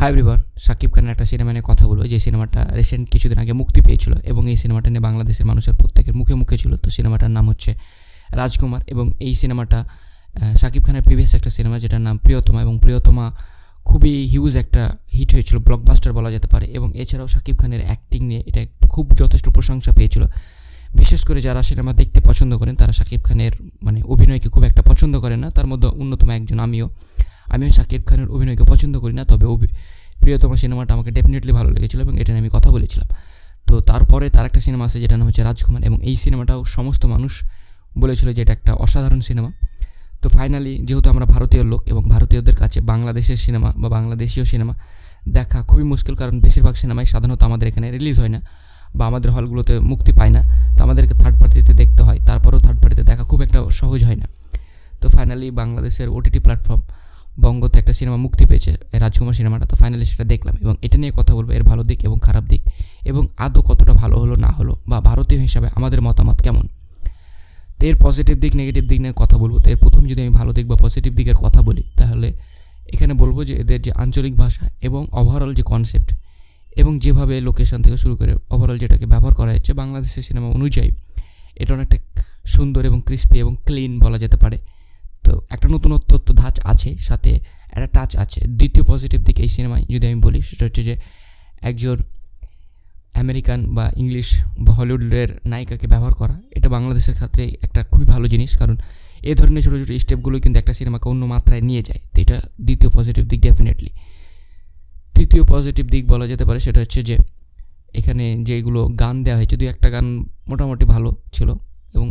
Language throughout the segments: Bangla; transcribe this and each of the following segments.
হাই এভরিওয়ান, শাকিব খানের একটা সিনেমা নিয়ে কথা বলবো যে সিনেমাটা রিসেন্ট কিছুদিন আগে মুক্তি পেয়েছিল এবং এই সিনেমাটা নিয়ে বাংলাদেশের মানুষের প্রত্যেকের মুখে মুখে ছিল। তো সিনেমাটার নাম হচ্ছে রাজকুমার এবং এই সিনেমাটা শাকিব খানের প্রিভিয়াস একটা সিনেমা যেটার নাম প্রিয়তমা, এবং প্রিয়তমা খুবই হিউজ একটা হিট হয়েছিল, ব্লকবাস্টার বলা যেতে পারে। এবং এছাড়াও শাকিব খানের অ্যাক্টিং নিয়ে এটা খুব যথেষ্ট প্রশংসা পেয়েছিল। বিশেষ করে যারা সিনেমা দেখতে পছন্দ করেন তারা শাকিব খানের অভিনয়কে খুব একটা পছন্দ করেন না, তার মধ্যে অন্যতম একজন আমিও শাকিব খানের অভিনয়কে পছন্দ করি না, তবে প্রিয়তমা সিনেমাটা আমাকে ডেফিনেটলি ভালো লেগেছিলো এবং এটা নিয়ে আমি কথা বলেছিলাম। তো তারপরে তার একটা সিনেমা আছে যেটার নাম হচ্ছে রাজকুমার, এবং এই সিনেমাটাও সমস্ত মানুষ বলেছিল যে এটা একটা অসাধারণ সিনেমা। তো ফাইনালি যেহেতু আমরা ভারতীয় লোক এবং ভারতীয়দের কাছে বাংলাদেশের সিনেমা বা বাংলাদেশীয় সিনেমা দেখা খুবই মুশকিল, কারণ বেশিরভাগ সিনেমাই সাধারণত আমাদের এখানে রিলিজ হয় না বা আমাদের হলগুলোতে মুক্তি পায় না। তো আমাদেরকে থার্ড পার্টিতে দেখতে হয়, তারপরেও থার্ড পার্টিতে দেখা খুব একটা সহজ হয় না। তো ফাইনালি বাংলাদেশের ওটিটি প্ল্যাটফর্ম বঙ্গতে একটা সিনেমা মুক্তি পেয়েছে, রাজকুমার সিনেমাটা। তো ফাইনালি সেটা দেখলাম এবং এটা নিয়ে কথা বলবো, এর ভালো দিক এবং খারাপ দিক, এবং আদৌ কতটা ভালো হলো না হলো, বা ভারতীয় হিসাবে আমাদের মতামত কেমন। তো এর পজিটিভ দিক নেগেটিভ দিক নিয়ে কথা বলবো। তো এর প্রথম যদি আমি ভালো দিক বা পজিটিভ দিকের কথা বলি, তাহলে এখানে বলবো যে এদের যে আঞ্চলিক ভাষা এবং ওভারঅল যে কনসেপ্ট এবং যেভাবে লোকেশন থেকে শুরু করে ওভারঅল যেটাকে ব্যবহার করা হচ্ছে বাংলাদেশের সিনেমা অনুযায়ী, এটা অনেকটা সুন্দর এবং ক্রিস্পি এবং ক্লিন বলা যেতে পারে। তো একটা নতুনত্ব ধাঁচ আছে, সাথে একটা টাচ আছে। দ্বিতীয় পজিটিভ দিক এই সিনেমায় যদি আমি বলি, সেটা হচ্ছে যে একজন আমেরিকান বা ইংলিশ বা হলিউডের নায়িকাকে ব্যবহার করা, এটা বাংলাদেশের ক্ষেত্রে একটা খুবই ভালো জিনিস, কারণ এই ধরনের ছোটো ছোটো স্টেপগুলো কিন্তু একটা সিনেমাকে অন্য মাত্রায় নিয়ে যায়। তো এটা দ্বিতীয় পজিটিভ দিক ডেফিনেটলি। তৃতীয় পজিটিভ দিক বলা যেতে পারে সেটা হচ্ছে যে এখানে যেগুলো গান দেওয়া হয়েছে, দুই একটা গান মোটামুটি ভালো ছিল, এবং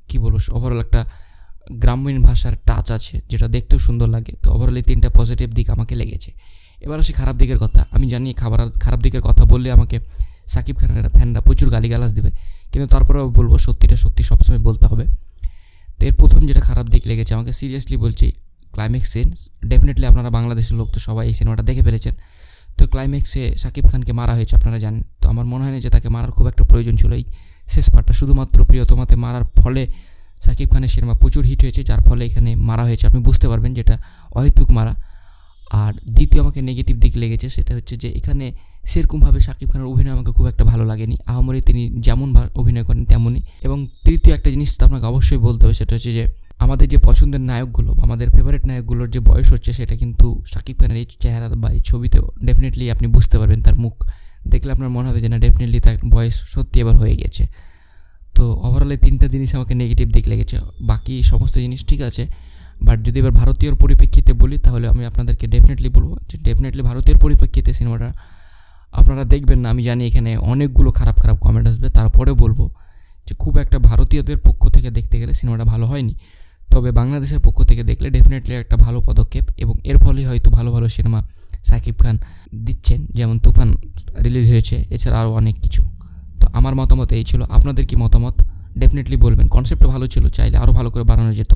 কী বলবো, ওভারঅল একটা গ্রামীণ ভাষার টাচ আছে যেটা দেখতেও সুন্দর লাগে। তো ওভারঅলি তিনটা পজিটিভ দিক আমাকে লেগেছে। এবার আসি খারাপ দিকের কথা। আমি জানি খারাপ দিকের কথা বললে আমাকে শাকিব খানের ফ্যানরা প্রচুর গালিগালাজ দেবে, কিন্তু তারপরেও বলবো সত্যিটা সত্যি সবসময় বলতে হবে। তো এর প্রথম যেটা খারাপ দিক লেগেছে আমাকে, সিরিয়াসলি বলছি, ক্লাইম্যাক্স সিন। ডেফিনেটলি আপনারা বাংলাদেশের লোক তো সবাই এই সিনেমাটা দেখে ফেলেছেন। তো ক্লাইম্যাক্সে শাকিব খানকে মারা হয়েছে, আপনারা জানেন। তো আমার মনে হয় না যে তাকে মারার খুব একটা প্রয়োজন ছিল। এই শেষ পার্টটা শুধুমাত্র প্রিয়তমাতে মারার ফলে শাকিব খানের সিনেমা প্রচুর হিট হয়েছে, যার ফলে এখানে মারা হয়েছে। আপনি বুঝতে পারবেন যেটা অহেতুক মারা। আর দ্বিতীয় আমাকে নেগেটিভ দিক লেগেছে, সেটা হচ্ছে যে এখানে সেরকমভাবে শাকিব খানের অভিনয় আমাকে খুব একটা ভালো লাগেনি। আহামরি তিনি যেমন অভিনয় করেন তেমনই। এবং তৃতীয় একটা জিনিস আপনাকে অবশ্যই বলতে হবে, সেটা হচ্ছে যে আমাদের যে পছন্দের নায়কগুলো বা আমাদের ফেভারিট নায়কগুলোর যে বয়স হচ্ছে, সেটা কিন্তু শাকিব খানের এই চেহারা বা এই ছবিতেও ডেফিনেটলি আপনি বুঝতে পারবেন। তার মুখ দেখলে আপনার মনে হবে যে না, ডেফিনেটলি তার বয়স সত্যি এবার হয়ে গেছে। তো ওভারঅল এই তিনটা জিনিস আমাকে নেগেটিভ দিক লেগেছে। বাকি সমস্ত জিনিস ঠিক আছে, বাট যদি এবার ভারতীয়র পরিপ্রেক্ষিতে বলি, তাহলে আমি আপনাদেরকে ডেফিনেটলি বলবো যে ডেফিনেটলি ভারতীয় পরিপ্রেক্ষিতে সিনেমাটা আপনারা দেখবেন না। আমি জানি এখানে অনেকগুলো খারাপ কমেন্ট আসবে, তারপরেও বলবো যে খুব একটা ভারতীয়দের পক্ষ থেকে দেখতে গেলে সিনেমাটা ভালো হয়নি। তবে বাংলাদেশের পক্ষ থেকে দেখলে ডেফিনেটলি একটা ভালো পদক্ষেপ, এবং এর ফলেই হয়তো ভালো ভালো সিনেমা শাকিব খান দিচ্ছেন, যেমন তুফান রিলিজ হয়েছে, এছাড়া আরও অনেক কিছু। তো আমার মতামত এই ছিল। আপনাদের কি মতামত ডেফিনেটলি বলবেন। কনসেপ্টটা ভালো ছিল, চাইলে আরও ভালো করে বানানো যেত।